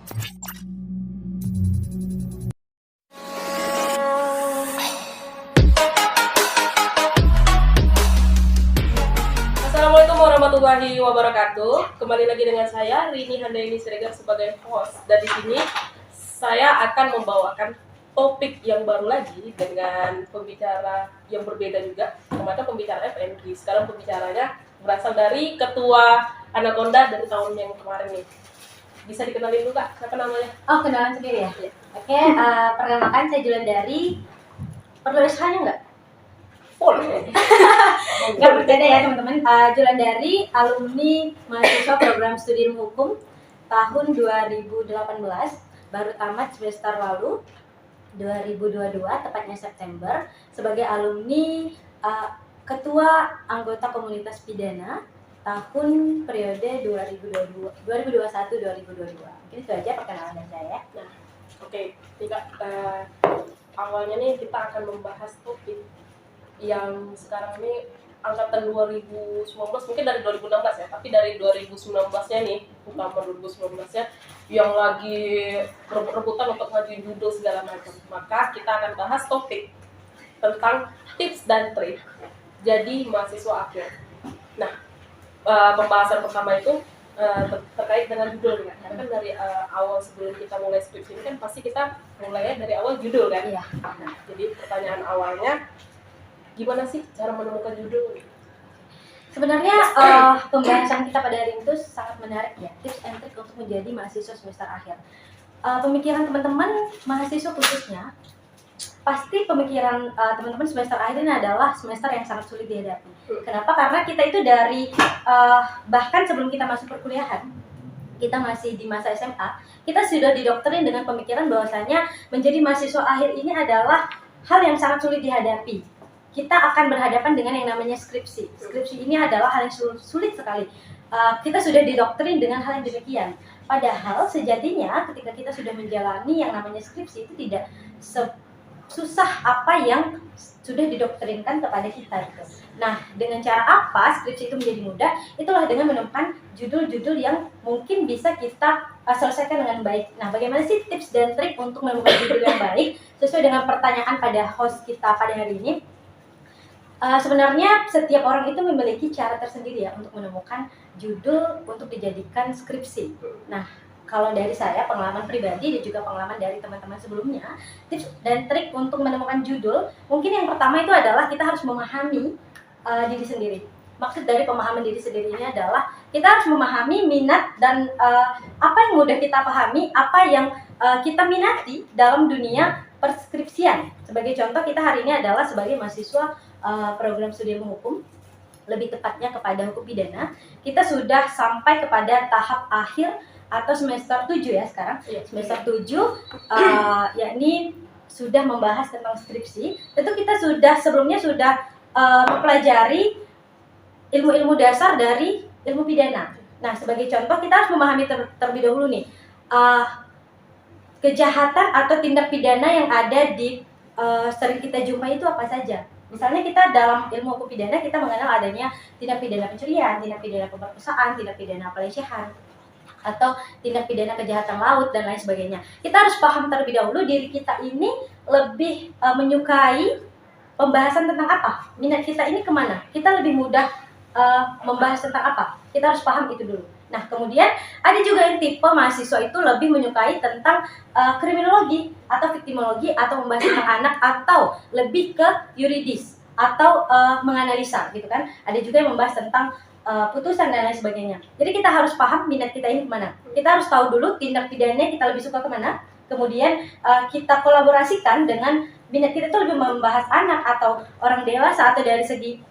Assalamualaikum warahmatullahi wabarakatuh. Kembali lagi dengan saya Rini Handayani Siregar sebagai host. Dan di sini saya akan membawakan topik yang baru lagi dengan pembicara yang berbeda juga. Kemarin pembicara FNG, sekarang pembicaranya berasal dari ketua Anaconda dari tahun yang kemarin nih. Bisa dikenalin dulu Kak, siapa namanya? Oh, kenalan sendiri ya? Iya. Oke, perkenalkan saya Julandari. Perlu SH-nya nggak? Boleh. Nggak berbeda ya teman-teman. Julandari, alumni mahasiswa program studi ilmu hukum tahun 2018, baru tamat semester lalu 2022, tepatnya September, sebagai alumni ketua anggota komunitas pidana tahun periode 2021-2022. Mungkin itu aja perkenalan dari saya. Nah, oke, Kak, awalnya nih kita akan membahas topik yang sekarang ini angkatan 2019, mungkin dari 2016 ya, tapi dari 2019-nya nih, utama 2019-nya yang lagi rebut-rebutan untuk ngajuin judul segala macam. Maka kita akan bahas topik tentang tips dan trik jadi mahasiswa akhir. Nah, pembahasan pertama itu terkait dengan judul kan, karena kan dari awal sebelum kita mulai skripsi ini kan pasti kita mulai dari awal judul kan. Iya. Nah, jadi pertanyaan awalnya, gimana sih cara menemukan judul? Sebenarnya pembahasan kita pada hari itu sangat menarik ya, tips and trick untuk menjadi mahasiswa semester akhir. Pemikiran teman-teman mahasiswa khususnya, pasti pemikiran teman-teman semester akhir ini adalah semester yang sangat sulit dihadapi. Kenapa? Karena kita itu dari bahkan sebelum kita masuk perkuliahan, kita masih di masa SMA, kita sudah didoktrin dengan pemikiran bahwasanya menjadi mahasiswa akhir ini adalah hal yang sangat sulit dihadapi. Kita akan berhadapan dengan yang namanya skripsi. Skripsi ini adalah hal yang sulit sekali. Kita sudah didoktrin dengan hal yang demikian. Padahal sejatinya ketika kita sudah menjalani yang namanya skripsi itu tidak susah apa yang sudah didoktrinkan kepada kita gitu. Nah, dengan cara apa skripsi itu menjadi mudah? Itulah dengan menemukan judul-judul yang mungkin bisa kita selesaikan dengan baik. Nah, bagaimana sih tips dan trik untuk menemukan judul yang baik sesuai dengan pertanyaan pada host kita pada hari ini? Sebenarnya setiap orang itu memiliki cara tersendiri ya untuk menemukan judul untuk dijadikan skripsi. Nah, kalau dari saya, pengalaman pribadi dan juga pengalaman dari teman-teman sebelumnya, tips dan trik untuk menemukan judul, mungkin yang pertama itu adalah kita harus memahami diri sendiri. Maksud dari pemahaman diri sendiri ini adalah kita harus memahami minat dan apa yang mudah kita pahami, apa yang kita minati dalam dunia perskripsian. Sebagai contoh, kita hari ini adalah sebagai mahasiswa program studi ilmu hukum, lebih tepatnya kepada hukum pidana. Kita sudah sampai kepada tahap akhir atau semester 7 ya sekarang. Semester 7 yakni sudah membahas tentang skripsi. Tentu kita sebelumnya sudah mempelajari ilmu-ilmu dasar dari ilmu pidana. Nah, sebagai contoh kita harus memahami terlebih dahulu nih kejahatan atau tindak pidana yang ada di sering kita jumpai itu apa saja. Misalnya kita dalam ilmu hukum pidana kita mengenal adanya tindak pidana pencurian, tindak pidana pemerkosaan, tindak pidana pelecehan, atau tindak pidana kejahatan laut dan lain sebagainya. Kita harus paham terlebih dahulu diri kita ini lebih menyukai pembahasan tentang apa, minat kita ini kemana, kita lebih mudah membahas tentang apa. Kita harus paham itu dulu. Nah, kemudian ada juga yang tipe mahasiswa itu lebih menyukai tentang kriminologi atau viktimologi atau membahas tentang anak atau lebih ke yuridis atau menganalisa gitu kan. Ada juga yang membahas tentang putusan dan lain sebagainya. Jadi kita harus paham minat kita ini kemana. Kita harus tahu dulu tindak pidananya kita lebih suka kemana. Kemudian kita kolaborasikan dengan minat kita itu lebih membahas anak atau orang dewasa atau dari segi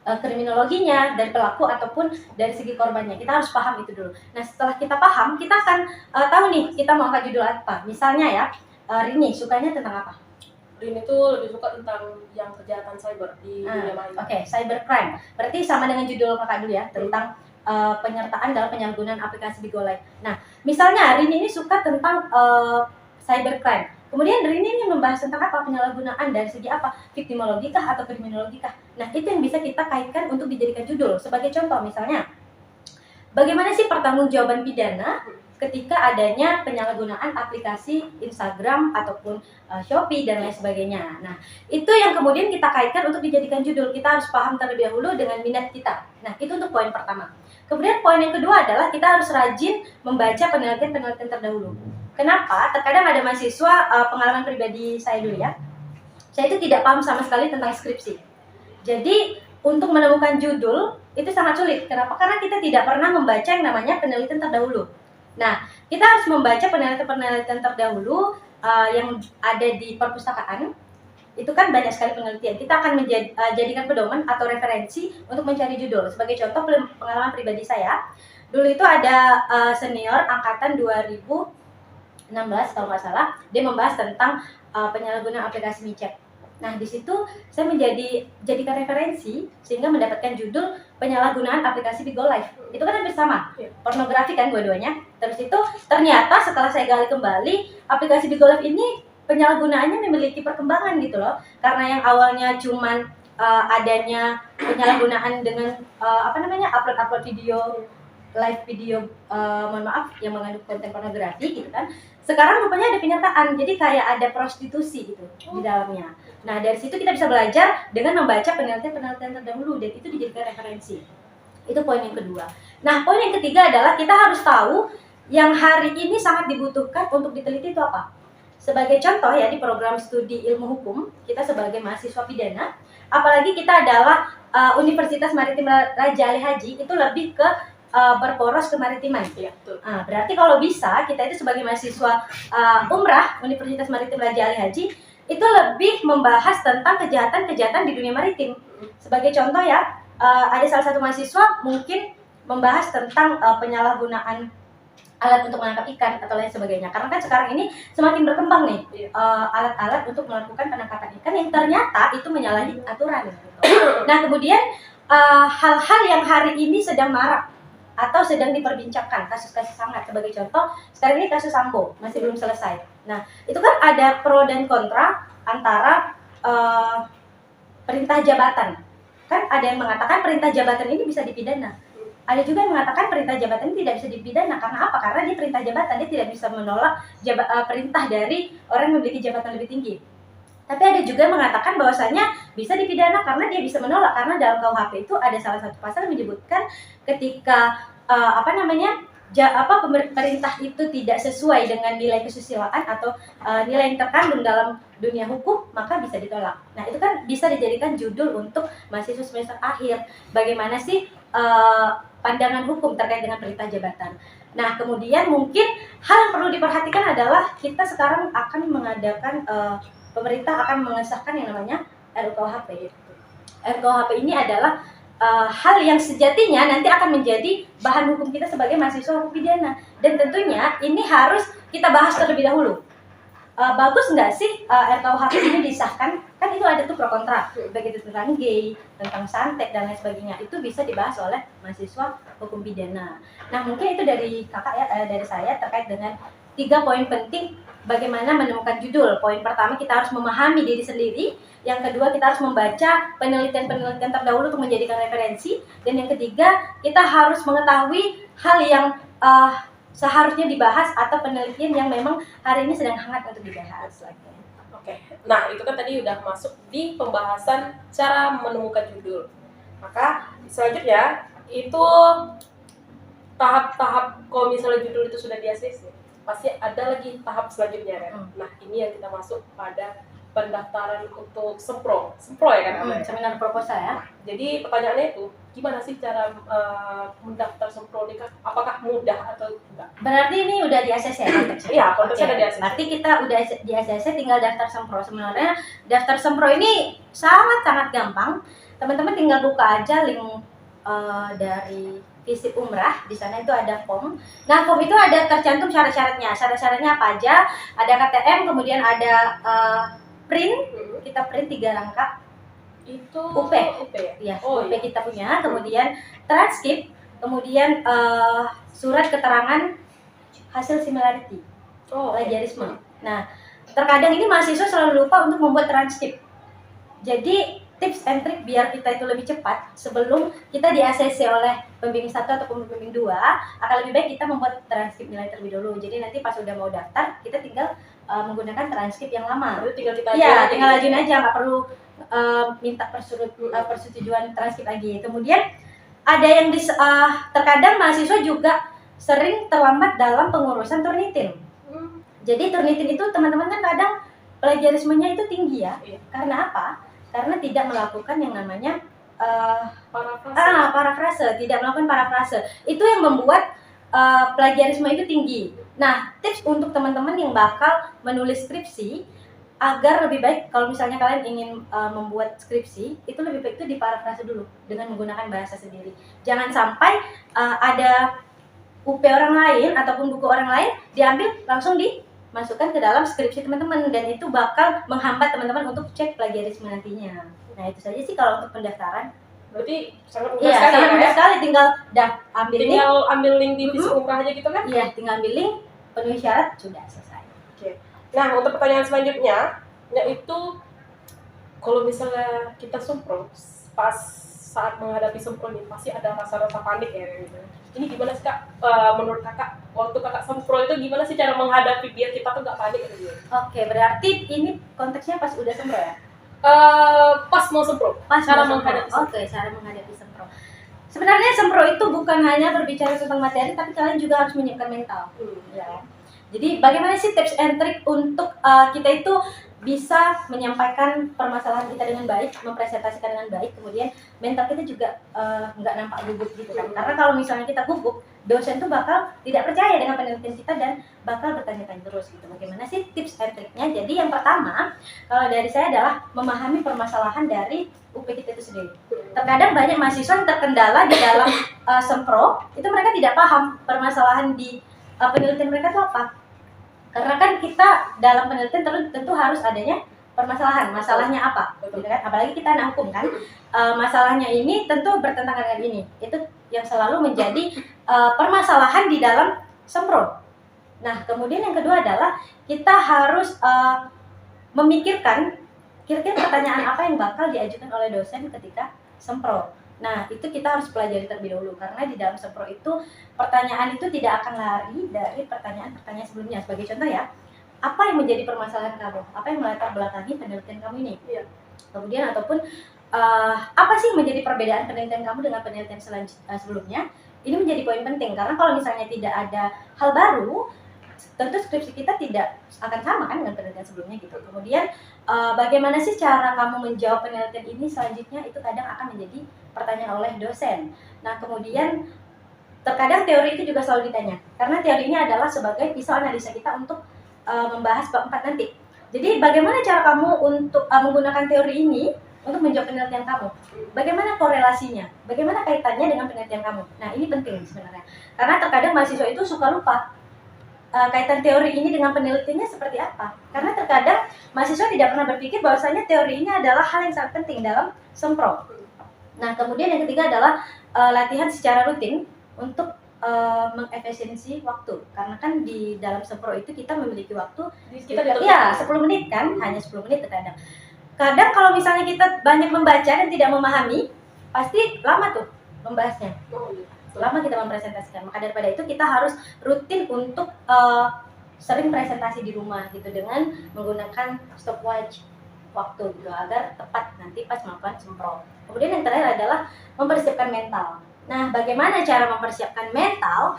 kriminologinya dari pelaku ataupun dari segi korbannya. Kita harus paham itu dulu. Nah, setelah kita paham, kita akan tahu nih kita mau angkat judul apa. Misalnya ya, Rini sukanya tentang apa? Rini tuh lebih suka tentang yang kejahatan cyber di dunia maya. Oke, cybercrime. Berarti sama dengan judul kakak dulu ya, tentang penyertaan dalam penyalahgunaan aplikasi di Golai. Nah, misalnya Rini ini suka tentang cybercrime. Kemudian Rini ini membahas tentang apa? Penyalahgunaan dari segi apa? Viktimologi kah atau kriminologi kah? Nah, itu yang bisa kita kaitkan untuk dijadikan judul. Sebagai contoh misalnya, bagaimana sih pertanggungjawaban pidana ketika adanya penyalahgunaan aplikasi Instagram ataupun Shopee dan lain sebagainya. Nah, itu yang kemudian kita kaitkan untuk dijadikan judul. Kita harus paham terlebih dahulu dengan minat kita. Nah, itu untuk poin pertama. Kemudian poin yang kedua adalah kita harus rajin membaca penelitian-penelitian terdahulu. Kenapa? Terkadang ada mahasiswa, pengalaman pribadi saya dulu ya, saya itu tidak paham sama sekali tentang skripsi. Jadi untuk menemukan judul itu sangat sulit. Kenapa? Karena kita tidak pernah membaca yang namanya penelitian terdahulu. Nah, kita harus membaca penelitian-penelitian terdahulu yang ada di perpustakaan. Itu kan banyak sekali penelitian. Kita akan jadikan pedoman atau referensi untuk mencari judul. Sebagai contoh pengalaman pribadi saya, dulu itu ada senior angkatan 2016 kalau nggak salah, dia membahas tentang penyalahgunaan aplikasi micet. Nah, di situ saya jadikan referensi sehingga mendapatkan judul penyalahgunaan aplikasi Bigo Live. Itu kan hampir sama, pornografi kan dua-duanya. Terus itu ternyata setelah saya gali kembali, aplikasi Bigo Live ini penyalahgunaannya memiliki perkembangan gitu loh. Karena yang awalnya cuman adanya penyalahgunaan dengan upload video, live video, mohon maaf, yang mengandung konten pornografi gitu kan. Sekarang rupanya ada penyataan, jadi kayak ada prostitusi gitu di dalamnya. Nah, dari situ kita bisa belajar dengan membaca penelitian-penelitian terdahulu dan itu dijadikan referensi. Itu poin yang kedua. Nah, poin yang ketiga adalah kita harus tahu yang hari ini sangat dibutuhkan untuk diteliti itu apa. Sebagai contoh ya, di program studi ilmu hukum, kita sebagai mahasiswa pidana, apalagi kita adalah Universitas Maritim Raja Ali Haji, itu lebih ke berporos kemaritiman. Ya, betul. Berarti kalau bisa kita itu sebagai mahasiswa umrah Universitas Maritim Raja Ali Haji itu lebih membahas tentang kejahatan-kejahatan di dunia maritim. Sebagai contoh ya, ada salah satu mahasiswa mungkin membahas tentang penyalahgunaan alat untuk menangkap ikan atau lain sebagainya. Karena kan sekarang ini semakin berkembang nih alat-alat untuk melakukan penangkapan ikan yang ternyata itu menyalahi aturan. Gitu. Nah, kemudian hal-hal yang hari ini sedang marak atau sedang diperbincangkan, kasus-kasus hangat. Sebagai contoh, sekarang ini kasus Sambo masih belum selesai. Nah, itu kan ada pro dan kontra antara perintah jabatan. Kan ada yang mengatakan perintah jabatan ini bisa dipidana. Ada juga yang mengatakan perintah jabatan ini tidak bisa dipidana. Karena apa? Karena dia perintah jabatan, dia tidak bisa menolak perintah dari orang yang memiliki jabatan lebih tinggi. Tapi ada juga yang mengatakan bahwasanya bisa dipidana karena dia bisa menolak, karena dalam KUHP itu ada salah satu pasal yang menyebutkan ketika pemerintah itu tidak sesuai dengan nilai kesusilaan atau nilai yang terkandung dalam dunia hukum, maka bisa ditolak. Nah, itu kan bisa dijadikan judul untuk mahasiswa semester akhir. Bagaimana sih pandangan hukum terkait dengan perintah jabatan. Nah, kemudian mungkin hal yang perlu diperhatikan adalah kita sekarang akan mengadakan pemerintah akan mengesahkan yang namanya RUKUHP. RUKUHP ini adalah hal yang sejatinya nanti akan menjadi bahan hukum kita sebagai mahasiswa hukum pidana. Dan tentunya ini harus kita bahas terlebih dahulu. Bagus nggak sih RKUHP ini disahkan? Kan itu ada tuh pro kontra, baik itu tentang gay, tentang santet dan lain sebagainya. Itu bisa dibahas oleh mahasiswa hukum pidana. Nah, mungkin itu dari kakak ya, dari saya terkait dengan 3 poin penting bagaimana menemukan judul. Poin pertama, kita harus memahami diri sendiri. Yang kedua, kita harus membaca penelitian-penelitian terdahulu untuk menjadikan referensi. Dan yang ketiga, kita harus mengetahui hal yang seharusnya dibahas atau penelitian yang memang hari ini sedang hangat untuk dibahas lagi. Oke, nah itu kan tadi udah masuk di pembahasan cara menemukan judul. Maka selanjutnya itu tahap-tahap kalau misalnya judul itu sudah di-ACC, pasti ada lagi tahap selanjutnya kan. Nah, ini yang kita masuk pada pendaftaran untuk sempro ya kan? Seminar proposal ya. Jadi pertanyaannya itu, gimana sih cara mendaftar sempro ini? Apakah mudah atau enggak? Berarti ini udah di ACC ya? Iya, konteksnya udah di ACC. Berarti kita udah di ACC, tinggal daftar sempro. Sebenarnya daftar sempro ini sangat gampang. Teman-teman tinggal buka aja link dari Visip Umrah, di sana itu ada form. Nah, form itu ada tercantum syarat-syaratnya. Syarat-syaratnya apa aja? Ada KTM, kemudian ada print, kita print 3 rangkap. Itu UP ya? UP kita punya, kemudian transkrip, kemudian surat keterangan hasil similarity, plagiarisme. Nah, terkadang ini mahasiswa selalu lupa untuk membuat transkrip. Jadi tips and trick biar kita itu lebih cepat sebelum kita di ACC oleh pembimbing 1 ataupun pembimbing 2, akan lebih baik kita membuat transkrip nilai terlebih dahulu. Jadi nanti pas udah mau daftar, kita tinggal menggunakan transkrip yang lama. Lalu tinggal kita Iya, tinggal ajuin aja, nggak perlu minta persetujuan transkrip lagi. Kemudian ada yang terkadang mahasiswa juga sering terlambat dalam pengurusan Turnitin. Jadi Turnitin itu teman-teman kan kadang plagiarismenya itu tinggi ya. Iya. Karena apa? Karena tidak melakukan yang namanya parafrase. tidak melakukan parafrase. Itu yang membuat plagiarisme itu tinggi. Nah, tips untuk teman-teman yang bakal menulis skripsi agar lebih baik kalau misalnya kalian ingin membuat skripsi, itu lebih baik itu diparafrase dulu dengan menggunakan bahasa sendiri. Jangan sampai ada UP orang lain ataupun buku orang lain diambil langsung dimasukkan ke dalam skripsi teman-teman, dan itu bakal menghambat teman-teman untuk cek plagiarisme nantinya. Nah, itu saja sih kalau untuk pendaftaran. Berarti sangat mudah Iya, sekali sangat ya. mudah sekali, tinggal ambil link. Di visi umrah aja gitu kan? Iya, tinggal ambil link, penuhi syarat, sudah selesai. Oke. Nah, untuk pertanyaan selanjutnya, yaitu kalau misalnya kita sempro, pas saat menghadapi sempro nih, pasti ada rasa-rasa panik ya gitu. Ini gimana sih Kak, menurut Kakak, waktu Kakak sempro itu gimana sih cara menghadapi biar kita tuh nggak panik gitu? Oke, berarti ini konteksnya pas udah sempro ya? Pas mau sempro, Pas cara mau menghadapi sempro. Oke, cara menghadapi sempro. Sebenarnya sempro itu bukan hanya berbicara tentang materi, tapi kalian juga harus menyiapkan mental. Ya. Jadi bagaimana sih tips and trick untuk kita itu bisa menyampaikan permasalahan kita dengan baik, mempresentasikan dengan baik, kemudian mental kita juga nggak nampak gugup gitu kan. Karena kalau misalnya kita gugup, dosen tuh bakal tidak percaya dengan penelitian kita dan bakal bertanya-tanya terus gitu. Bagaimana sih tips and tricknya? Jadi yang pertama, kalau dari saya adalah memahami permasalahan dari UP kita itu sendiri. Terkadang banyak mahasiswa yang terkendala di dalam sempro, itu mereka tidak paham permasalahan di penelitian mereka itu apa. Karena kan kita dalam penelitian tentu harus adanya permasalahan, masalahnya apa, gitu kan? Apalagi kita anak hukum kan, masalahnya ini tentu bertentangan dengan ini. Itu yang selalu menjadi permasalahan di dalam sempro. Nah, kemudian yang kedua adalah kita harus memikirkan kira-kira pertanyaan apa yang bakal diajukan oleh dosen ketika sempro. Nah, itu kita harus pelajari terlebih dahulu, karena di dalam sempro itu pertanyaan itu tidak akan lari dari pertanyaan-pertanyaan sebelumnya. Sebagai contoh ya, apa yang menjadi permasalahan kamu? Apa yang melatar belakangi penelitian kamu ini? Iya. Kemudian ataupun apa sih yang menjadi perbedaan penelitian kamu dengan penelitian sebelumnya? Ini menjadi poin penting, karena kalau misalnya tidak ada hal baru, tentu skripsi kita tidak akan sama kan dengan penelitian sebelumnya gitu. Kemudian bagaimana sih cara kamu menjawab penelitian ini selanjutnya, itu kadang akan menjadi pertanyaan oleh dosen. Nah, kemudian terkadang teori itu juga selalu ditanya, karena teori ini adalah sebagai pisau analisa kita untuk membahas bab 4 nanti. Jadi bagaimana cara kamu untuk menggunakan teori ini untuk menjawab penelitian kamu? Bagaimana korelasinya? Bagaimana kaitannya dengan penelitian kamu? Nah, ini penting sebenarnya, karena terkadang mahasiswa itu suka lupa kaitan teori ini dengan penelitiannya seperti apa. Karena terkadang mahasiswa tidak pernah berpikir bahwasanya teori ini adalah hal yang sangat penting dalam sempro. Nah, kemudian yang ketiga adalah latihan secara rutin untuk mengefisiensi waktu. Karena kan di dalam sempro itu kita memiliki waktu ya 10 menit kan, hanya 10 menit terkadang. Kadang kalau misalnya kita banyak membaca dan tidak memahami, pasti lama tuh membahasnya. Lama kita mempresentasikan. Maka daripada itu kita harus rutin untuk sering presentasi di rumah gitu, dengan menggunakan stopwatch waktu gitu, agar tepat nanti pas melakukan sempro. Kemudian yang terakhir adalah mempersiapkan mental. Nah, bagaimana cara mempersiapkan mental?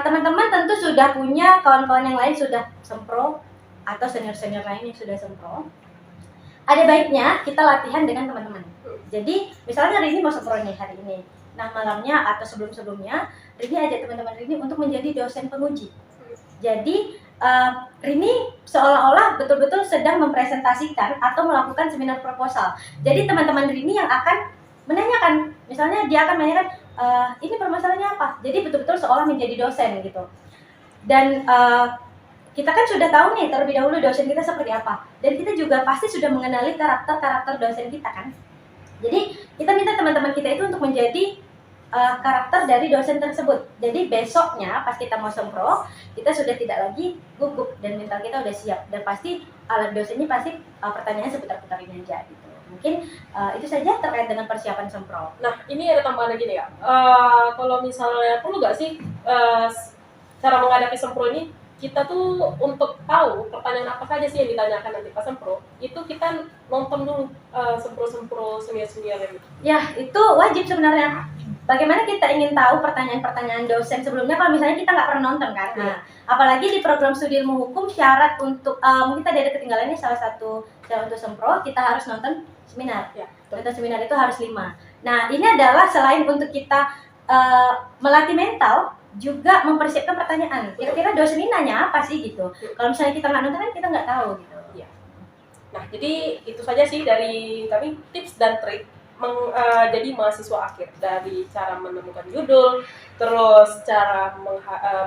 Teman-teman tentu sudah punya kawan-kawan yang lain sudah sempro atau senior-senior lain yang sudah sempro. Ada baiknya kita latihan dengan teman-teman. Jadi misalnya Rini mau sempro nih hari ini. Nah, malamnya atau sebelum-sebelumnya Rini ajak teman-teman Rini untuk menjadi dosen penguji. Jadi Rini seolah-olah betul-betul sedang mempresentasikan atau melakukan seminar proposal. Jadi teman-teman Rini yang akan menanyakan, misalnya dia akan menanyakan ini permasalahannya apa. Jadi betul-betul seolah menjadi dosen gitu. Dan kita kan sudah tahu nih terlebih dahulu dosen kita seperti apa. Dan kita juga pasti sudah mengenali karakter-karakter dosen kita kan. Jadi kita minta teman-teman kita itu untuk menjadi karakter dari dosen tersebut. Jadi besoknya pas kita mau sempro, kita sudah tidak lagi gugup dan mental kita udah siap, dan pasti alat dosennya pasti pertanyaannya seputar-putar ini aja gitu. Mungkin itu saja terkait dengan persiapan sempro. Nah, ini ada tambahan lagi nih ya. Kalau misalnya perlu nggak sih cara menghadapi sempro ini, kita tuh untuk tahu pertanyaan apa saja sih yang ditanyakan nanti pas sempro, itu kita nonton dulu sempro-sempro senior-senior gitu. Ya, itu wajib sebenarnya. Bagaimana kita ingin tahu pertanyaan-pertanyaan dosen sebelumnya kalau misalnya kita nggak pernah nonton kan? Nah, apalagi di program studi ilmu hukum syarat untuk mungkin tadi ada ketinggalan ini salah satu syarat untuk sempro kita harus nonton seminar. Ya, nonton seminar itu harus 5. Nah, ini adalah selain untuk kita melatih mental, juga mempersiapkan pertanyaan. Kira-kira dosen ini nanya apa sih gitu? Kalau misalnya kita nggak nonton kan kita nggak tahu gitu. Iya. Nah, jadi itu saja sih dari kami tips dan trik jadi mahasiswa akhir, dari cara menemukan judul, terus cara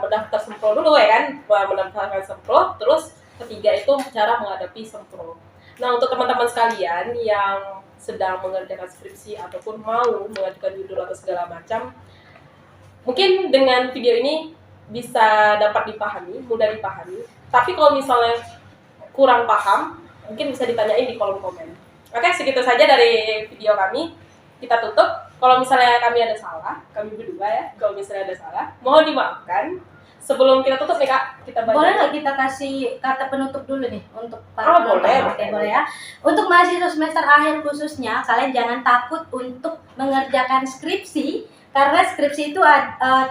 mendaftar sempro dulu ya kan, mendaftarkan sempro, terus ketiga itu cara menghadapi sempro. Nah, untuk teman-teman sekalian yang sedang mengerjakan skripsi ataupun mau mengajukan judul atau segala macam, mungkin dengan video ini bisa dapat dipahami, mudah dipahami. Tapi kalau misalnya kurang paham, mungkin bisa ditanyain di kolom komen. Oke, segitu saja dari video kami. Kita tutup. Kalau misalnya kami ada salah, kami berdua ya, kalau misalnya ada salah, mohon dimaafkan. Sebelum kita tutup nih Kak, kita baca. Boleh nggak kita kasih kata penutup dulu nih untuk para boleh. Oke, boleh ya. Untuk mahasiswa semester akhir khususnya, kalian jangan takut untuk mengerjakan skripsi. Karena skripsi itu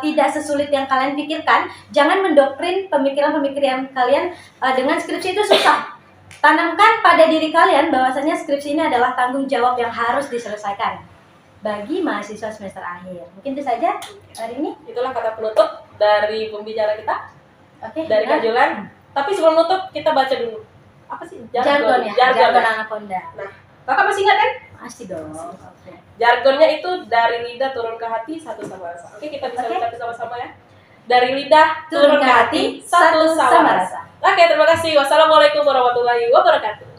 tidak sesulit yang kalian pikirkan. Jangan mendoktrin pemikiran-pemikiran kalian dengan skripsi itu susah. Tanamkan pada diri kalian bahwasanya skripsi ini adalah tanggung jawab yang harus diselesaikan bagi mahasiswa semester akhir. Mungkin itu saja hari ini. Itulah kata penutup dari pembicara kita. Oke. Dari Kak Julan. Tapi sebelum nutup kita baca dulu. Apa sih? Jargon ya. Jargon Anaconda. Nah, Kakak masih ingat kan? Masih dong. Oke. Jargonnya itu dari lidah turun ke hati, satu sama rasa. Oke, kita bisa ucapin sama-sama ya. Dari lidah turun ke hati, satu sama rasa. Oke, terima kasih. Wassalamualaikum warahmatullahi wabarakatuh.